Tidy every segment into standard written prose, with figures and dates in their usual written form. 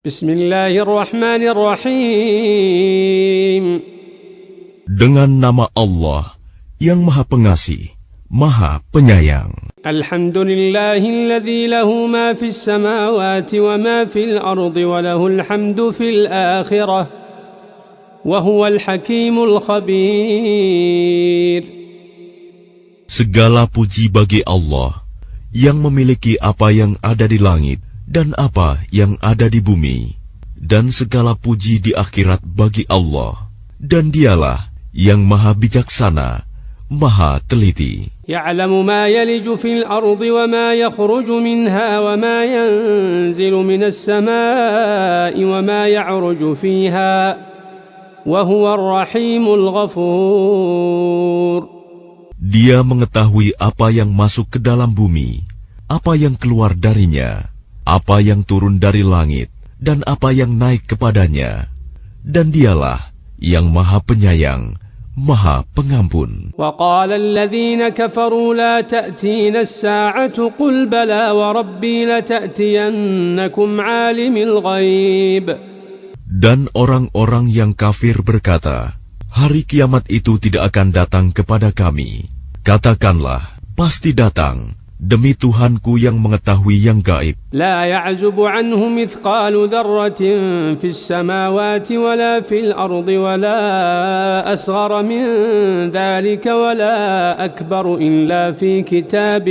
Bismillahirrahmanirrahim. Dengan nama Allah yang Maha Pengasih, Maha Penyayang. Alhamdulillahilladzi lahu ma fis samawati wa ma fil ardi wa lahul hamdu fil akhirah wa huwal hakimul khabir. Segala puji bagi Allah yang memiliki apa yang ada di langit dan apa yang ada di bumi, dan segala puji di akhirat bagi Allah, dan Dialah yang Maha Bijaksana, Maha Teliti. Ya'lamu ma yaliju fil ardi wa ma yakhruju minha wa ma yanzilu minas samai wa ma ya'ruju fiha wa huwar rahimul ghafur. Dia mengetahui apa yang masuk ke dalam bumi, apa yang keluar darinya, apa yang turun dari langit, dan apa yang naik kepadanya. Dan Dialah yang Maha Penyayang, Maha Pengampun. وقال الذين كفروا لا تأتينا الساعة قل بلى وربي لتأتينكم عالم الغيب. Dan orang-orang yang kafir berkata, hari kiamat itu tidak akan datang kepada kami. Katakanlah, pasti datang, demi Tuhanku yang mengetahui yang gaib. لا يعزب عنه مثقال ذرة في السماوات ولا في الأرض ولا أصغر من ذلك ولا أكبر إلا في كتاب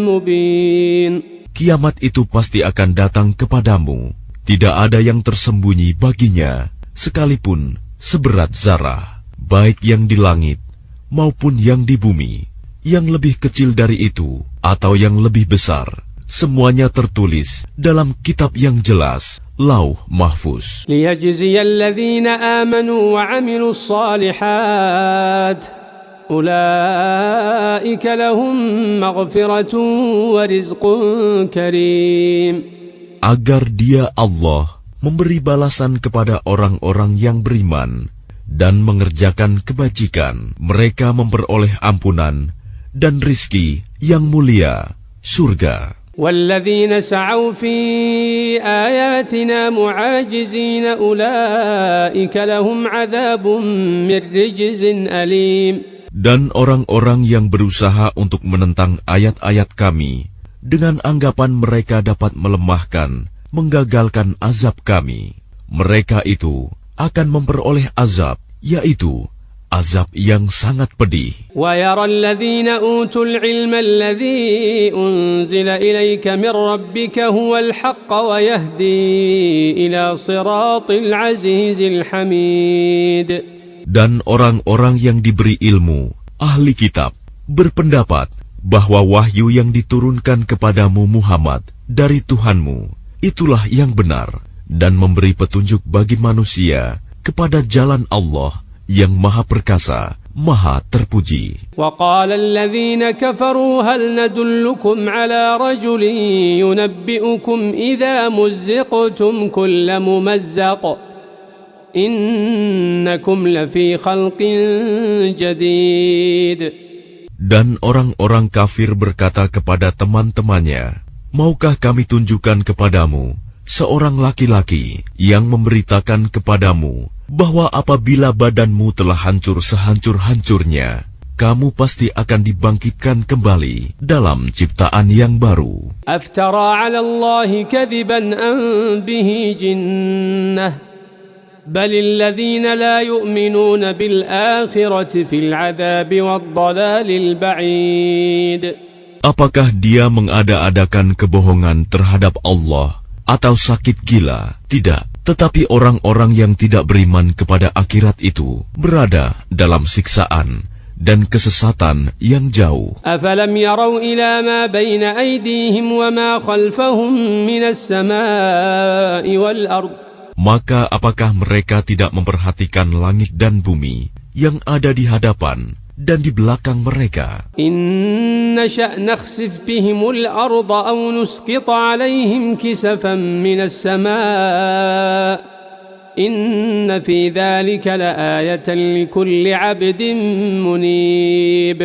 مبين. Kiamat itu pasti akan datang kepadamu. Tidak ada yang tersembunyi baginya, sekalipun seberat zarah, baik yang di langit maupun yang di bumi, yang lebih kecil dari itu atau yang lebih besar, semuanya tertulis dalam kitab yang jelas, Lauh Mahfuz. ليجزي الذين آمنوا وعملوا الصالحات أولئك لهم مغفرة ورزق كريم. Agar Dia Allah memberi balasan kepada orang-orang yang beriman dan mengerjakan kebajikan, mereka memperoleh ampunan dan rizki yang mulia, surga. والذين سعوا في آياتنا معاجزين أولئك لهم عذاب من رجز أليم. Dan orang-orang yang berusaha untuk menentang ayat-ayat kami dengan anggapan mereka dapat melemahkan, menggagalkan azab kami, mereka itu akan memperoleh azab, yaitu azab yang sangat pedih. وَيَرَى الَّذِينَ أُوتُوا الْعِلْمَ الَّذِي أُنزِلَ إِلَيْكَ مِنْ رَبِّكَ هُوَ الْحَقَّ وَيَهْدِي إِلَى صِرَاطِ الْعَزِيزِ الْحَمِيدِ. Dan orang-orang yang diberi ilmu, ahli kitab, berpendapat bahwa wahyu yang diturunkan kepadamu Muhammad dari Tuhanmu, itulah yang benar, dan memberi petunjuk bagi manusia kepada jalan Allah yang Maha Perkasa, Maha Terpuji. وقال الذين كفروا هل ندلكم على رجل ينبئكم إذا مزقتم كل ممزق إنكم لفي خلق جديد. Dan orang-orang kafir berkata kepada teman-temannya, maukah kami tunjukkan kepadamu seorang laki-laki yang memberitakan kepadamu bahwa apabila badanmu telah hancur sehancur-hancurnya, kamu pasti akan dibangkitkan kembali dalam ciptaan yang baru. أفترى على الله كذبا أم به جنة بل الذين لا يؤمنون بالآخرة في العذاب والضلال البعيد. Apakah dia mengada-adakan kebohongan terhadap Allah atau sakit gila? Tidak. Tetapi orang-orang yang tidak beriman kepada akhirat itu berada dalam siksaan dan kesesatan yang jauh. أفلم يروا إلى ما بين أيديهم وما خلفهم من السماء والأرض. Maka apakah mereka tidak memperhatikan langit dan bumi yang ada di hadapan dan di belakang mereka? إن نشأ نخسف بهم الأرض أو نسقط عليهم كسفا من السماء إن في ذلك لآية لكل عبد منيب.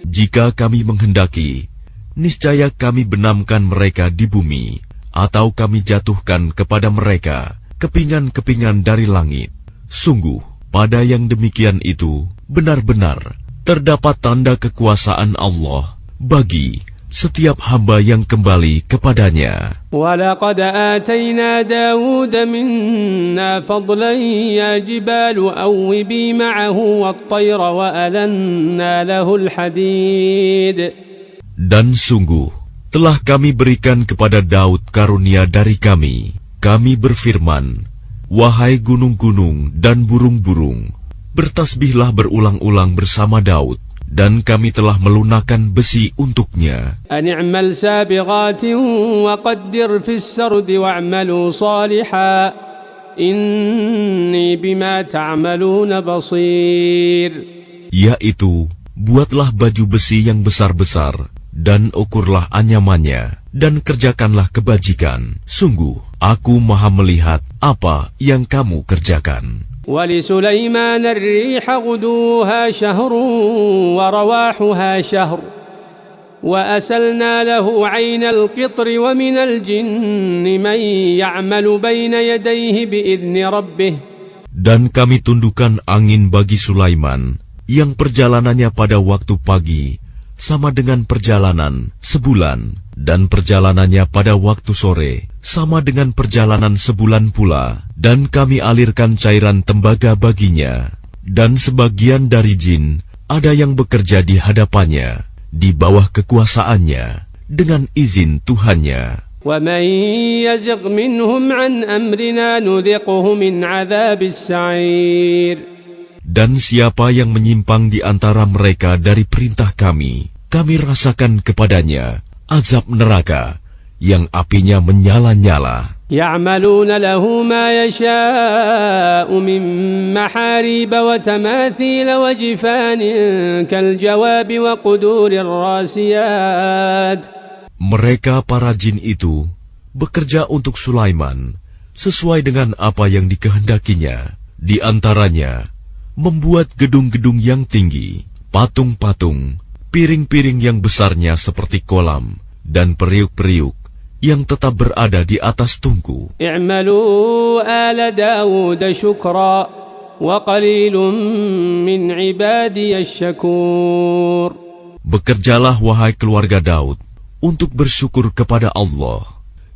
Jika kami menghendaki, niscaya kami benamkan mereka di bumi, atau kami jatuhkan kepada mereka kepingan-kepingan dari langit. Sungguh, pada yang demikian itu benar-benar terdapat tanda kekuasaan Allah bagi setiap hamba yang kembali kepadanya. وَلَقَدْ آتَيْنَا دَاوُودَ مِنَّا فَضْلًا يَا جِبَالُ أَوِّبِي مَعَهُ وَالطَّيْرَ وَأَلَنَّا لَهُ الْحَدِيدَ. Dan sungguh, telah kami berikan kepada Daud karunia dari kami. Kami berfirman, wahai gunung-gunung dan burung-burung, bertasbihlah berulang-ulang bersama Daud. Dan kami telah melunakkan besi untuknya. Ani'mal sabiqatin wa qaddir fis sardi wa'malu salihan inni bima ta'maluna basir. Yaitu, buatlah baju besi yang besar-besar dan ukurlah anyamannya dan kerjakanlah kebajikan. Sungguh, aku maha melihat apa yang kamu kerjakan. وَلِسُلَيْمَانَ الرِّيحَ غُدُوهَا شَهْرٌ وَرَوَاحُهَا شَهْرٌ وَأَسَلْنَا لَهُ عَيْنَ الْقِطْرِ وَمِنَ الْجِنِّ مَنْ يَعْمَلُ بَيْنَ يَدَيْهِ بِإِذْنِ رَبِّهِ. Dan kami tundukkan angin bagi Sulaiman, yang perjalanannya pada waktu pagi sama dengan perjalanan sebulan, dan perjalanannya pada waktu sore sama dengan perjalanan sebulan pula. Dan kami alirkan cairan tembaga baginya. Dan sebagian dari jin ada yang bekerja di hadapannya, di bawah kekuasaannya, dengan izin Tuhannya. وَمَنْ يَزِغْ مِنْهُمْ عَنْ أَمْرِنَا نُذِقْهُ مِنْ عَذَابِ السَّعِيرِ. Dan siapa yang menyimpang di antara mereka dari perintah kami, kami rasakan kepadanya azab neraka yang apinya menyala-nyala. يَعْمَلُونَ لَهُ مَا يَشَاءُ مِنْ مَحَارِيبَ وَتَمَاثِيلَ وَجِفَانٍ كَالْجَوَابِ وَقُدُورِ الرَّاسِيَاتِ. Mereka para jin itu bekerja untuk Sulaiman sesuai dengan apa yang dikehendakinya. Di antaranya membuat gedung-gedung yang tinggi, patung-patung, piring-piring yang besarnya seperti kolam, dan periuk-periuk yang tetap berada di atas tungku. I'malu ala Dawud syukra wa qalilun min ibadiyasy syakur. Bekerjalah wahai keluarga Daud untuk bersyukur kepada Allah,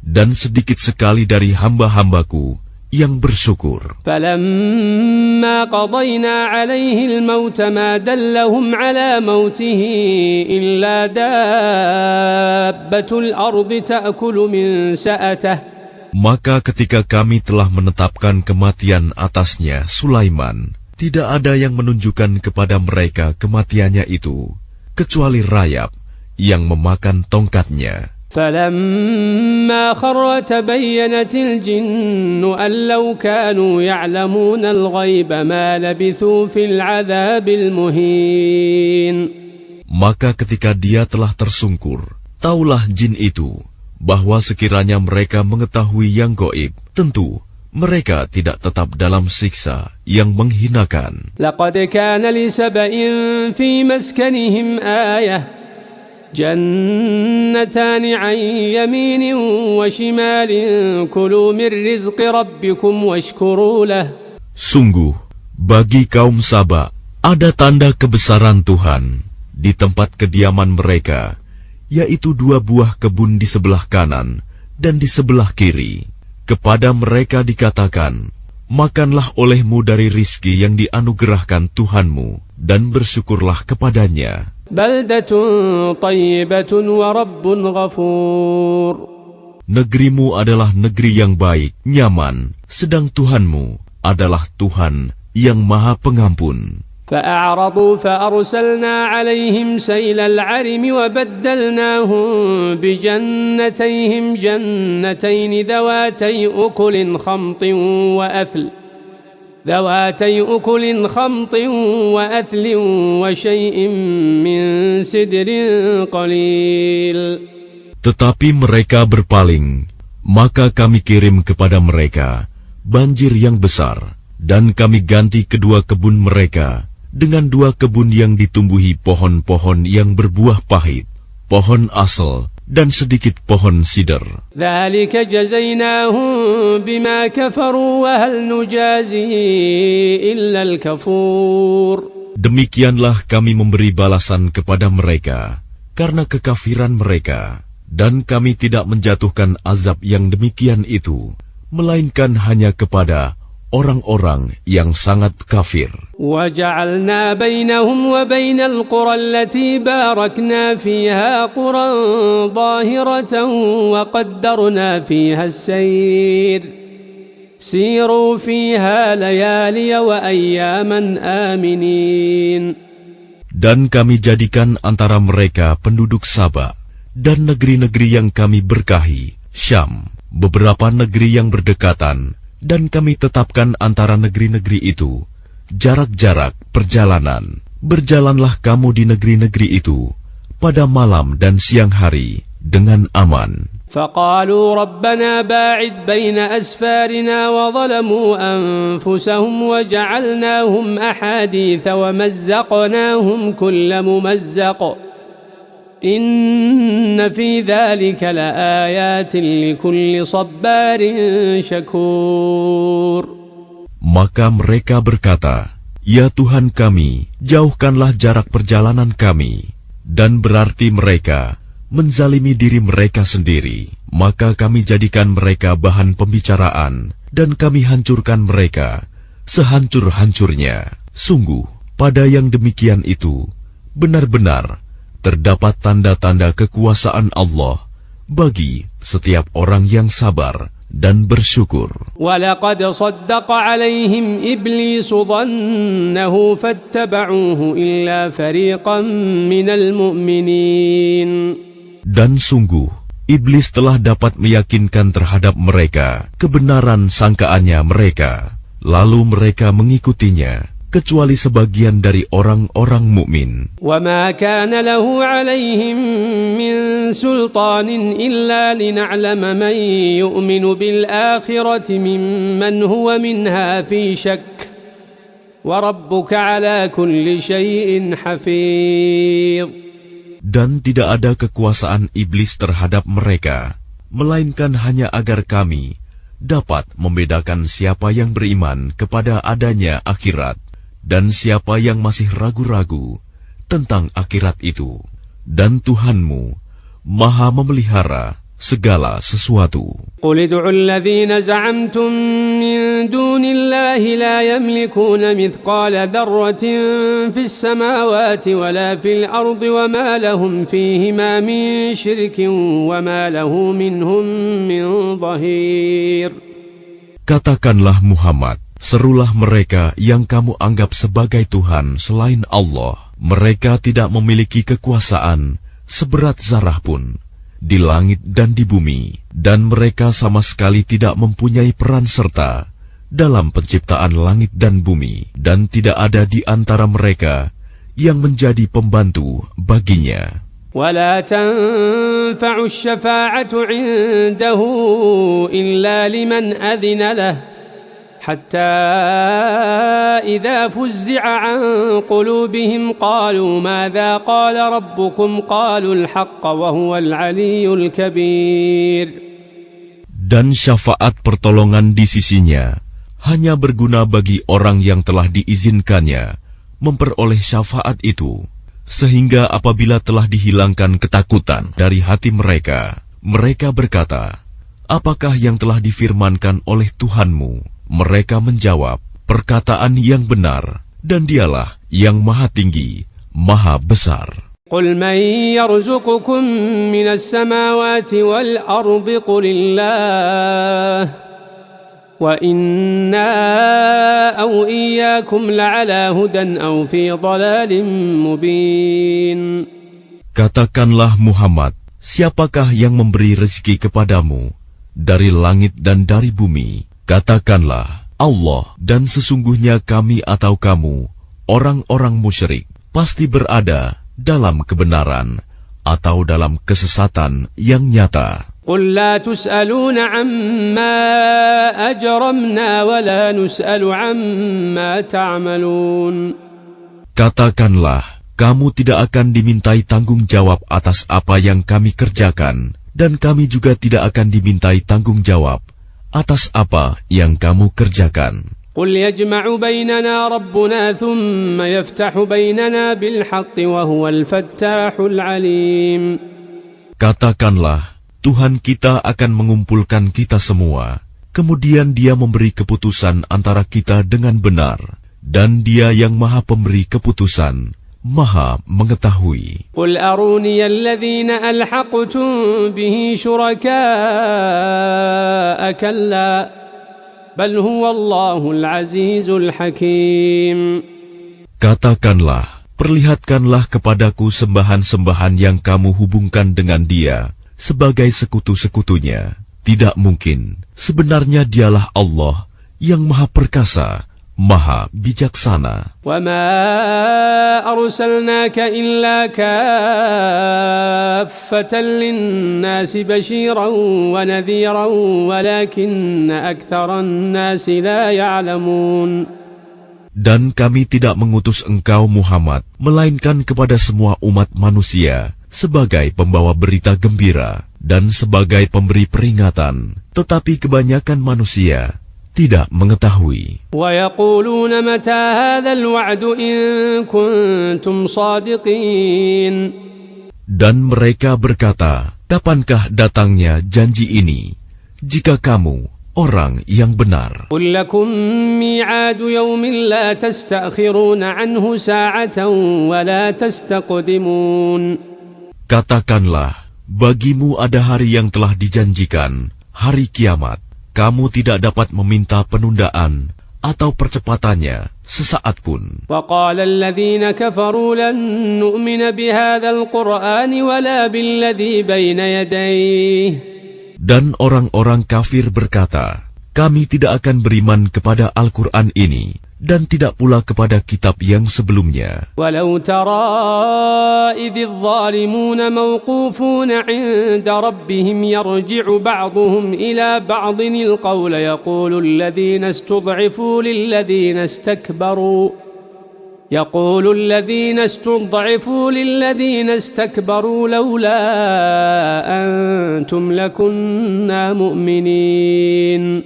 dan sedikit sekali dari hamba-hambaku yang bersyukur. فَلَمَّا قَضَيْنَا عَلَيْهِ الْمَوْتَ مَا دَلَّهُمْ عَلَى مَوْتِهِ إِلَّا دَابَّةُ الْأَرْضِ تَأْكُلُ مِنْ سَأَتَهِ. Maka ketika kami telah menetapkan kematian atasnya Sulaiman, tidak ada yang menunjukkan kepada mereka kematiannya itu, kecuali rayap yang memakan tongkatnya. فَلَمَّا خَرَّ تَبَيَّنَتِ الْجِنُّ أَنْ لَوْ كَانُوا يَعْلَمُونَ الْغَيْبَ مَا لَبِثُوا فِي الْعَذَابِ الْمُهِينِ. Maka ketika dia telah tersungkur, taulah jin itu bahwa sekiranya mereka mengetahui yang gaib, tentu mereka tidak tetap dalam siksa yang menghinakan. لَقَدْ كَانَ لِسَبَإٍ فِي مَسْكَنِهِمْ آيَةٌ جنتان عن يمين وشمال كلوا من رزق ربكم واشكروا له. Sungguh, bagi kaum Saba ada tanda kebesaran Tuhan di tempat kediaman mereka, yaitu 2 buah kebun di sebelah kanan dan di sebelah kiri. Kepada mereka dikatakan, makanlah olehmu dari rizki yang dianugerahkan Tuhanmu dan bersyukurlah kepadanya. Baldatun tayyibatun wa rabbun ghafur. Negerimu adalah negeri yang baik, nyaman, sedang Tuhanmu adalah Tuhan yang Maha Pengampun. فَأَعْرَضُوا فَأَرْسَلْنَا عَلَيْهِمْ سَيْلَ الْعَرِمِ وَبَدَّلْنَاهُمْ بِجَنَّتَيْهِمْ جَنَّتَيْنِ ذَوَاتَيْ أُكُلٍ خَمْطٍ وَأَثْلٍ وَشَيْءٍ مِّن سِدْرٍ قَلِيلٍ. Tetapi mereka berpaling, maka kami kirim kepada mereka banjir yang besar, dan kami ganti kedua kebun mereka dengan 2 kebun yang ditumbuhi pohon-pohon yang berbuah pahit, pohon asal dan sedikit pohon sider. ذلك جزيناهم بما كفروا وهل نجازي إلا الكفور. Demikianlah kami memberi balasan kepada mereka karena kekafiran mereka, dan kami tidak menjatuhkan azab yang demikian itu, melainkan hanya kepada orang-orang yang sangat kafir. وَجَعَلْنَا بَيْنَهُمْ وَبَيْنَ الْقُرَى الَّتِي بَارَكْنَا فِيهَا قُرًى ظَاهِرَةً وَقَدَّرْنَا فِيهَا السَّيْرَ سِيرُوا فِيهَا لَيَالِيَ وَأَيَّامًا آمِنِينَ. Dan kami jadikan antara mereka penduduk Saba dan negeri-negeri yang kami berkahi, Syam, beberapa negeri yang berdekatan, dan kami tetapkan antara negeri-negeri itu jarak-jarak perjalanan. Berjalanlah kamu di negeri-negeri itu pada malam dan siang hari dengan aman. فَقَالُوا رَبَّنَا بَاعِدْ بَيْنَ أَسْفَارِنَا وَظَلَمُوا أَنفُسَهُمْ وَجَعَلْنَاهُمْ أَحَادِيثَ وَمَزَّقْنَاهُمْ كُلَّ مُمَزَّقٍ إِنَّ فِي ذَلِكَ لَآيَاتٍ لِكُلِّ صَبَّارٍ شَكُورٍ. Maka mereka berkata, "Ya Tuhan kami, jauhkanlah jarak perjalanan kami." Dan berarti mereka menzalimi diri mereka sendiri. Maka kami jadikan mereka bahan pembicaraan, dan kami hancurkan mereka sehancur-hancurnya. Sungguh, pada yang demikian itu, benar-benar terdapat tanda-tanda kekuasaan Allah bagi setiap orang yang sabar dan bersyukur. وَلَقَدْ صَدَّقَ عَلَيْهِمْ إِبْلِيسُ ظَنَّهُ فَاتَّبَعُوهُ إِلَّا فَرِيقًا مِنَ الْمُؤْمِنِينَ. Dan sungguh, iblis telah dapat meyakinkan terhadap mereka kebenaran sangkaannya mereka, lalu mereka mengikutinya, kecuali sebagian dari orang-orang mukmin. وَمَا كَانَ لَهُ عَلَيْهِمْ مِنْ سُلْطَانٍ إِلَّا لِنَعْلَمَ مَنْ يُؤْمِنُ بِالْآخِرَةِ مِمَّنْ هُوَ مِنْهَا فِي شَكٍّ وَرَبُّكَ عَلَى كُلِّ شَيْءٍ حَفِيظٌ. Dan tidak ada kekuasaan iblis terhadap mereka, melainkan hanya agar kami dapat membedakan siapa yang beriman kepada adanya akhirat dan siapa yang masih ragu-ragu tentang akhirat itu. Dan Tuhanmu Maha memelihara segala sesuatu. قُلِ ادْعُوا الَّذِينَ زَعَمْتُم مِّن دُونِ اللَّهِ لَا يَمْلِكُونَ مِثْقَالَ ذَرَّةٍ فِي السَّمَاوَاتِ وَلَا فِي الْأَرْضِ وَمَا لَهُمْ فِيهِمَا مِن شِرْكٍ وَمَا لَهُ مِنْهُم مِّن ظَهِيرٍ. Katakanlah Muhammad, serulah mereka yang kamu anggap sebagai Tuhan selain Allah. Mereka tidak memiliki kekuasaan seberat zarah pun di langit dan di bumi, dan mereka sama sekali tidak mempunyai peran serta dalam penciptaan langit dan bumi, dan tidak ada di antara mereka yang menjadi pembantu baginya. وَلَا تَنفَعُ الشَّفَاعَةُ عِندَهُ إِلَّا لِمَنْ أَذِنَ لَهُ حَتَّى إِذَا فُزِّعَ عَنْ قُلُوبِهِمْ قَالُوا مَاذَا قَالَ رَبُّكُمْ قَالُوا الْحَقَّ وَهُوَ الْعَلِيُّ الْكَبِيرُ. Dan syafaat pertolongan di sisinya hanya berguna bagi orang yang telah diizinkannya memperoleh syafaat itu, sehingga apabila telah dihilangkan ketakutan dari hati mereka, mereka berkata, "Apakah yang telah difirmankan oleh Tuhanmu?" Mereka menjawab, "Perkataan yang benar, dan Dialah yang Maha Tinggi, Maha Besar." قُلْ مَنْ يَرْزُقُكُمْ مِنَ السَّمَاوَاتِ وَالْأَرْضِ قُلِ اللَّهُ وَإِنَّا أَوْ إِيَّاكُمْ لَعَلَى هُدًى أَوْ فِي ضَلَالٍ مُبِينٍ. Katakanlah Muhammad, siapakah yang memberi rezeki kepadamu dari langit dan dari bumi? Katakanlah, Allah, dan sesungguhnya kami atau kamu, orang-orang musyrik, pasti berada dalam kebenaran atau dalam kesesatan yang nyata. قُلْ لَا تُسْأَلُونَ عَمَّا أَجْرَمْنَا وَلَا نُسْأَلُ عَمَّا تَعْمَلُونَ. Katakanlah, Kamu tidak akan dimintai tanggung jawab atas apa yang kami kerjakan, dan kami juga tidak akan dimintai tanggung jawab atas apa yang kamu kerjakan. قل يجمع بيننا ربنا ثم يفتح بيننا بالحق وهو الفتاح العليم. Katakanlah, Tuhan kita akan mengumpulkan kita semua, kemudian Dia memberi keputusan antara kita dengan benar, dan Dia yang Maha Pemberi keputusan, Maha Mengetahui. قل أروني الذين ألحقتم به شركاء كلا بل هو الله العزيز الحكيم. Katakanlah, perlihatkanlah kepadaku sembahan-sembahan yang kamu hubungkan dengan Dia sebagai sekutu-sekutunya. Tidak mungkin, sebenarnya Dialah Allah yang Maha Perkasa, Maha Bijaksana. وما أرسلناك إلا كافة للناس بشيرا ونذيرا ولكن أكثر الناس لا يعلمون. Dan kami tidak mengutus engkau Muhammad, melainkan kepada semua umat manusia, sebagai pembawa berita gembira dan sebagai pemberi peringatan. Tetapi kebanyakan manusia tidak mengetahui. ويقولون متى هذا الوعد إن كنتم صادقين. Dan mereka berkata, kapankah datangnya janji ini, jika kamu orang yang benar? قل لكم ميعاد يوم لا تستأخرون عنه ساعة ولا تستقدمون. Katakanlah, bagimu ada hari yang telah dijanjikan, hari kiamat. Kamu tidak dapat meminta penundaan atau percepatannya sesaat pun. وقال الذين كفروا لن نؤمن بهذا القرآن ولا بالذي بين يديه. Dan orang-orang kafir berkata, kami tidak akan beriman kepada Al-Quran ini dan tidak pula kepada kitab yang sebelumnya. ولو ترى إذ الظالمون موقوفون عند ربهم يرجع بعضهم إلى بعض القول يقول الذين استضعفوا للذين استكبروا لولا أنتم لكنا مؤمنين.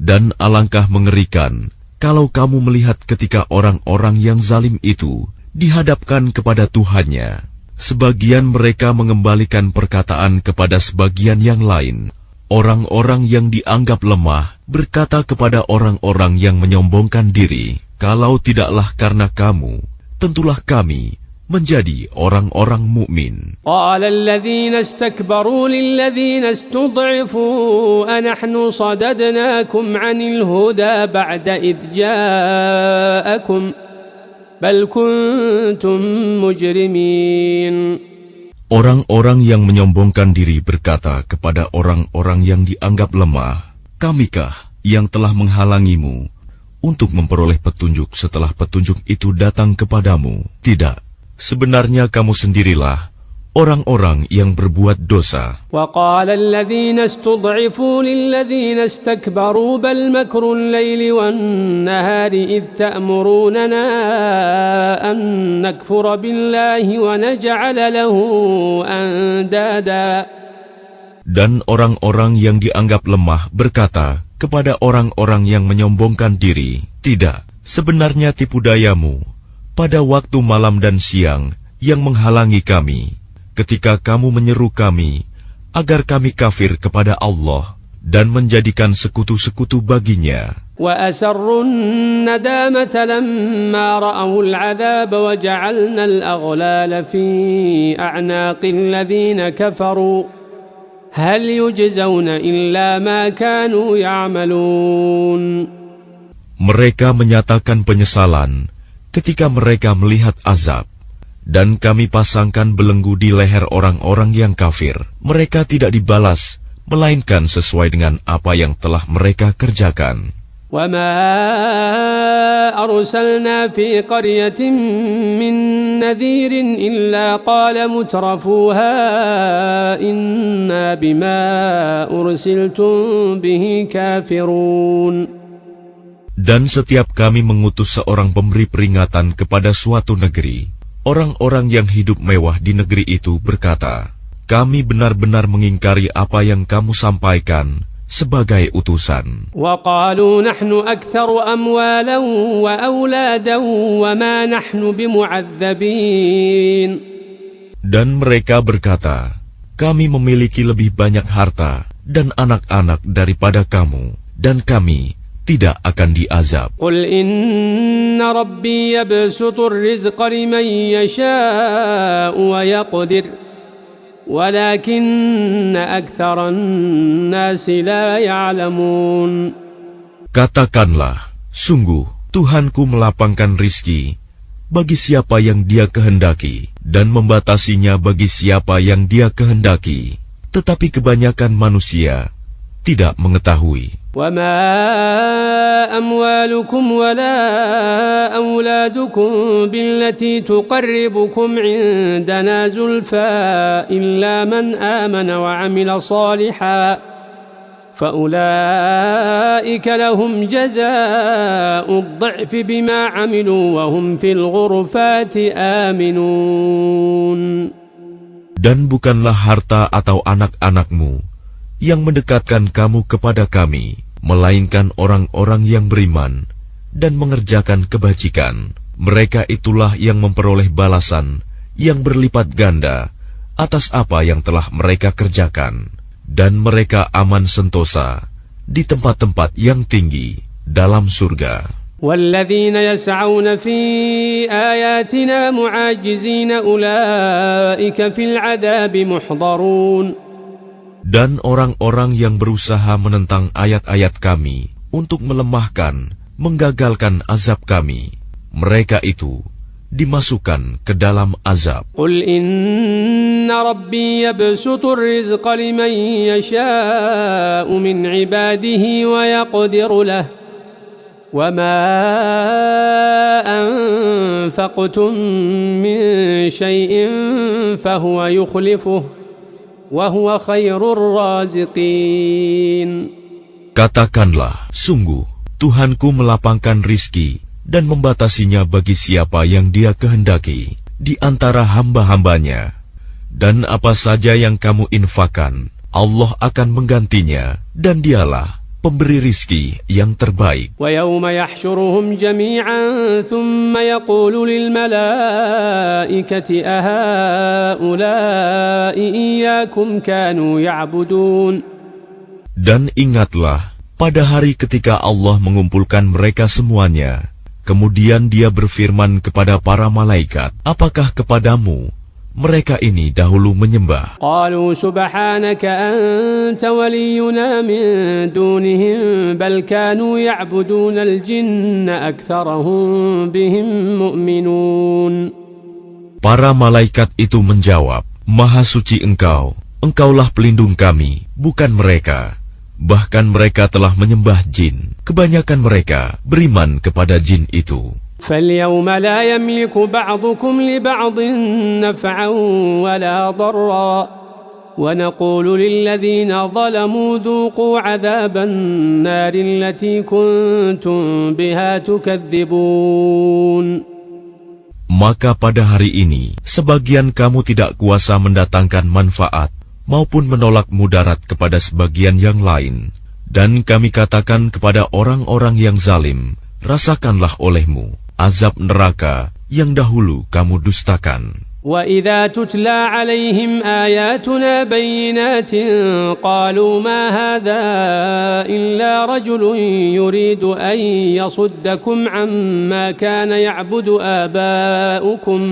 Dan alangkah mengerikan kalau kamu melihat ketika orang-orang yang zalim itu dihadapkan kepada Tuhannya. Sebagian mereka mengembalikan perkataan kepada sebagian yang lain. Orang-orang yang dianggap lemah berkata kepada orang-orang yang menyombongkan diri, kalau tidaklah karena kamu, tentulah kami menjadi orang-orang mukmin. قال الذين استكبروا للذين استضعفوا أنحن صددناكم عن الهدى بعد إذ جاءكم بل كنتم مجرمين. Orang-orang yang menyombongkan diri berkata kepada orang-orang yang dianggap lemah, kamikah yang telah menghalangimu untuk memperoleh petunjuk setelah petunjuk itu datang kepadamu? Tidak. Sebenarnya kamu sendirilah orang-orang yang berbuat dosa. وقال الذين استضعفوا للذين استكبروا بل مكر الليل والنهار إذ تأمروننا أن نكفر بالله ونجعل له أندادا. Dan orang-orang yang dianggap lemah berkata kepada orang-orang yang menyombongkan diri, tidak, sebenarnya tipu dayamu pada waktu malam dan siang yang menghalangi kami, ketika kamu menyeru kami agar kami kafir kepada Allah dan menjadikan sekutu-sekutu baginya. وأسروا الندامة لما رأوا العذاب وجعلنا الأغلال في أعناق الذين كفروا هل يجزون إلا ما كانوا يعملون. Mereka menyatakan penyesalan ketika mereka melihat azab, dan kami pasangkan belenggu di leher orang-orang yang kafir. Mereka tidak dibalas, melainkan sesuai dengan apa yang telah mereka kerjakan. وما أرسلنا في قرية من نذير إلا قال مترفوها إنا بما أرسلتم به كافرون. Dan setiap kami mengutus seorang pemberi peringatan kepada suatu negeri, Orang-orang yang hidup mewah di negeri itu berkata, kami benar-benar mengingkari apa yang kamu sampaikan sebagai utusan. وقالوا نحن أكثر أموالا وأولادا وما نحن بمعذبين. Dan mereka berkata, kami memiliki lebih banyak harta dan anak-anak daripada kamu, dan kami tidak akan diazab. قل إن ربي يبسط الرزق لمن يشاء ويقدر ولكن أكثر الناس لا يعلمون. Katakanlah, sungguh Tuhanku melapangkan rizki bagi siapa yang Dia kehendaki dan membatasinya bagi siapa yang Dia kehendaki, tetapi kebanyakan manusia tidak mengetahui. وما أموالكم ولا أولادكم بالتي تقربكم عندنا زلفى إلا من آمن وعمل صالحا فأولئك لهم جزاء الضعف بما عملوا وهم في الغرفات آمنون. Dan bukanlah harta atau anak-anakmu yang mendekatkan kamu kepada kami, melainkan orang-orang yang beriman dan mengerjakan kebajikan. Mereka itulah yang memperoleh balasan yang berlipat ganda atas apa yang telah mereka kerjakan, dan mereka aman sentosa di tempat-tempat yang tinggi dalam surga. والذين يسعون في آياتنا معاجزين أولئك في العذاب محضرون. Dan orang-orang yang berusaha menentang ayat-ayat kami untuk melemahkan, menggagalkan azab kami, mereka itu dimasukkan ke dalam azab. قل إن ربي يبسط الرزق لمن يشاء من عباده ويقدر له وما أنفقتم من شيء فهو يخلفه وَهُوَ خَيْرُ الرَّازِقِينَ. Katakanlah, sungguh Tuhanku melapangkan rizki dan membatasinya bagi siapa yang Dia kehendaki di antara hamba-hambanya. Dan apa saja yang kamu infakkan, Allah akan menggantinya, dan Dialah pemberi rizki yang terbaik. وَيَوْمَ يَحْشُرُهُمْ جَمِيعًا ثُمَّ يَقُولُ لِلْمَلَائِكَةِ أَهَؤُلَاءِ إِيَّاكُمْ كَانُوا يَعْبُدُونَ. Dan ingatlah, pada hari ketika Allah mengumpulkan mereka semuanya, kemudian Dia berfirman kepada para malaikat, apakah kepadamu mereka ini dahulu menyembah? قالوا سبحانك أنت ولينا من دونهم بل كانوا يعبدون الجن أكثرهم بهم مؤمنون. Para malaikat itu menjawab, Maha suci Engkau, Engkaulah pelindung kami, bukan mereka. Bahkan mereka telah menyembah jin. Kebanyakan mereka beriman kepada jin itu. فاليوم لا يملك بعضكم لبعض نفعا ولا ضرا ونقول للذين ظلموا ذوقوا عذاب النار التي كنتم بها تكذبون. Maka pada hari ini, sebagian kamu tidak kuasa mendatangkan manfaat maupun menolak mudarat kepada sebagian yang lain. Dan kami katakan kepada orang-orang yang zalim, rasakanlah olehmu azab neraka yang dahulu kamu dustakan. وَإِذَا تُتْلَى عَلَيْهِمْ آيَاتُنَا بَيِّنَاتٍ قَالُوا مَا هَذَا إِلَّا رَجُلٌ يُرِيدُ أَن يَصُدَّكُمْ عَمَّا كَانَ يَعْبُدُ آبَاؤُكُمْ.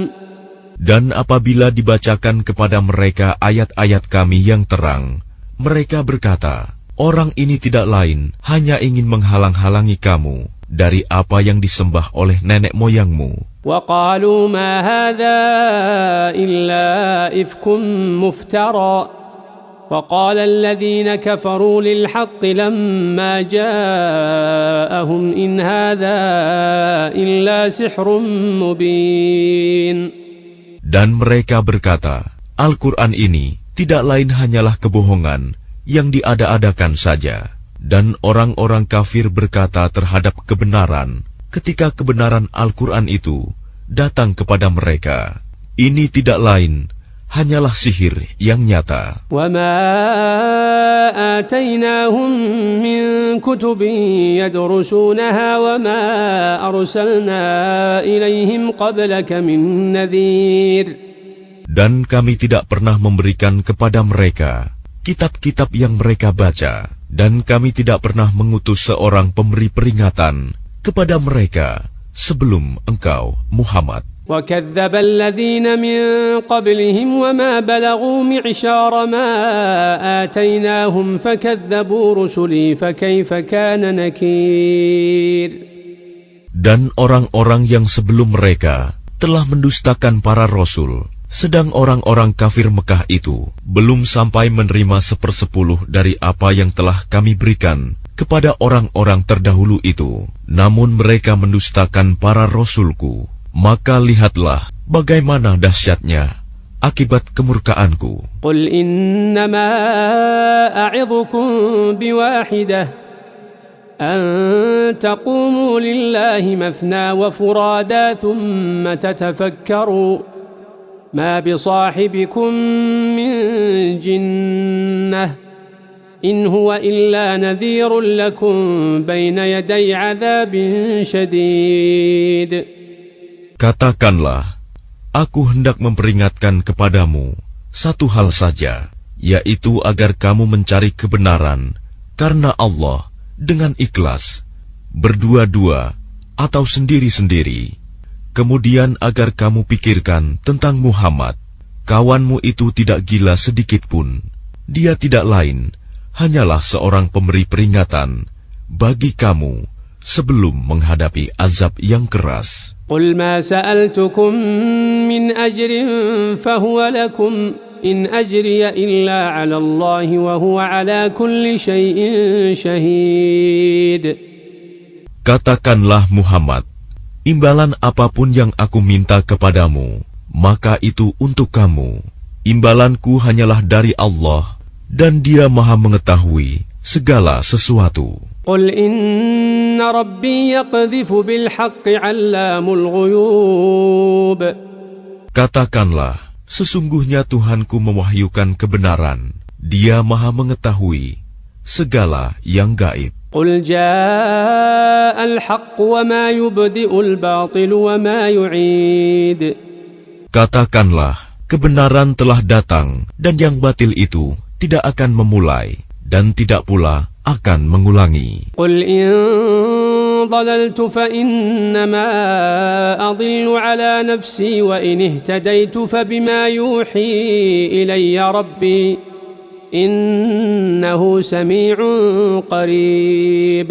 Dan apabila dibacakan kepada mereka ayat-ayat kami yang terang, mereka berkata, orang ini tidak lain hanya ingin menghalang-halangi kamu dari apa yang disembah oleh nenek moyangmu. وَقَالُوا مَا هَذَا إِلَّا إِفْكٌ مُفْتَرًى وَقَالَ الَّذِينَ كَفَرُوا لِلْحَقِّ لَمَّا جَاءَهُمْ إِنْ هَذَا إِلَّا سِحْرٌ مُبِينٌ. Dan mereka berkata, Al-Quran ini tidak lain hanyalah kebohongan yang diada-adakan saja. Dan orang-orang kafir berkata terhadap kebenaran, ketika kebenaran Al-Quran itu datang kepada mereka. Ini tidak lain, hanyalah sihir yang nyata. وَمَا آتَيْنَاهُمْ مِنْ كُتُبٍ يَدْرُسُونَهَا وَمَا أَرْسَلْنَا إِلَيْهِمْ قَبْلَكَ مِنْ نَذِيرٍ. Dan kami tidak pernah memberikan kepada mereka kitab-kitab yang mereka baca, dan kami tidak pernah mengutus seorang pemberi peringatan kepada mereka sebelum engkau, Muhammad. وَكَذَّبَ الَّذِينَ مِنْ قَبْلِهِمْ وَمَا بَلَغُوا مِعْشَارَ مَا آتَيْنَاهُمْ فَكَذَّبُوا رُسُلِي فَكَيْفَ كَانَ نَكِيرِ. Dan orang-orang yang sebelum mereka telah mendustakan para rasul, sedang orang-orang kafir Mekah itu belum sampai menerima 1/10 dari apa yang telah kami berikan kepada orang-orang terdahulu itu. Namun mereka mendustakan para rasulku. Maka lihatlah bagaimana dahsyatnya akibat kemurkaanku. Qul innama a'idhukum biwahidah an taqumu lillahi mathna wa furada thumma tatafakkaru ma bisahibikum min jinnah in huwa illa nadhirun lakum bayna yaday 'adzabin syadid. Katakanlah, aku hendak memperingatkan kepadamu satu hal saja, yaitu agar kamu mencari kebenaran karena Allah dengan ikhlas, berdua-dua atau sendiri-sendiri. Kemudian agar kamu pikirkan tentang Muhammad, kawanmu itu tidak gila sedikitpun. Dia tidak lain, hanyalah seorang pemberi peringatan bagi kamu sebelum menghadapi azab yang keras. قل ما سألتكم من أجر فهو لكم إن أجري إلا على الله وهو على كل شيء شهيد. Katakanlah Muhammad, imbalan apapun yang aku minta kepadamu, maka itu untuk kamu. Imbalanku hanyalah dari Allah, dan Dia Maha mengetahui segala sesuatu. قل إن ربي يقذف بالحق علام الغيوب. Katakanlah, sesungguhnya Tuhanku mewahyukan kebenaran. Dia Maha mengetahui segala yang gaib. قل جاء الحق وما يبدئ الباطل وما يعيد. Katakanlah, kebenaran telah datang, dan yang batil itu tidak akan memulai, dan tidak pula akan mengulangi. قل إن ضللت فإنما أضل على نفسي وإن اهتديت فبما يوحي إلي ربي إنه سميع قريب.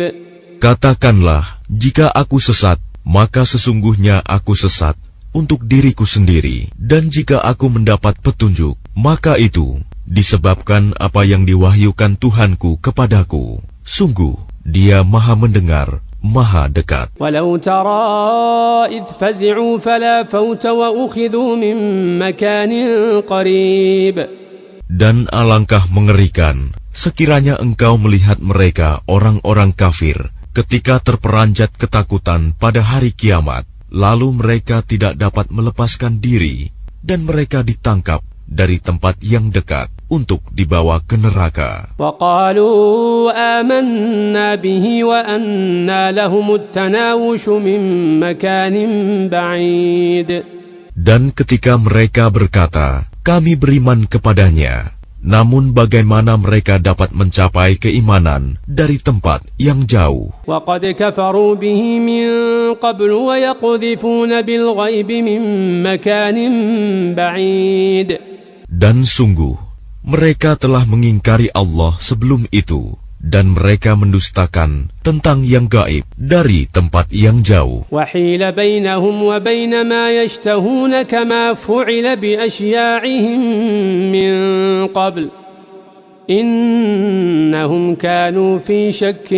Katakanlah, jika aku sesat, maka sesungguhnya aku sesat untuk diriku sendiri, dan jika aku mendapat petunjuk, maka itu disebabkan apa yang diwahyukan Tuhanku kepadaku. Sungguh, Dia Maha mendengar, Maha dekat. Walau tara idh fazi'u fala fawta wa ukhidhu min makanin qarib. Dan alangkah mengerikan sekiranya engkau melihat mereka orang-orang kafir ketika terperanjat ketakutan pada hari kiamat, lalu mereka tidak dapat melepaskan diri dan mereka ditangkap dari tempat yang dekat untuk dibawa ke neraka. وَقَالُوا آمَنَّا بِهِ وَأَنَّا لَهُمُ التَّنَاوُشُ مِنْ مَكَانٍ بَعِيدٍ. Dan ketika mereka berkata, kami beriman kepadanya, namun bagaimana mereka dapat mencapai keimanan dari tempat yang jauh? وَقَدْ كَفَرُوا بِهِ مِنْ قَبْلُ وَيَقْذِفُونَ بِالْغَيْبِ مِنْ مَكَانٍ بَعِيدٍ. Dan sungguh, mereka telah mengingkari Allah sebelum itu, dan mereka mendustakan tentang yang gaib dari tempat yang jauh. وَحِيلَ بَيْنَهُمْ وَبَيْنَ مَا يَشْتَهُونَ كَمَا فُعِلَ بِأَشْيَاعِهِمْ مِنْ قَبْلِ إِنَّهُمْ كَانُوا فِي شَكٍّ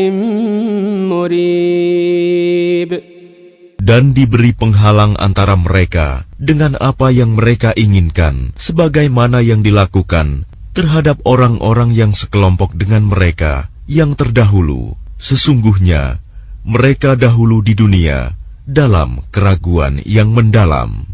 مُرِيبٍ. Dan diberi penghalang antara mereka dengan apa yang mereka inginkan, sebagaimana yang dilakukan terhadap orang-orang yang sekelompok dengan mereka yang terdahulu. Sesungguhnya mereka dahulu di dunia dalam keraguan yang mendalam.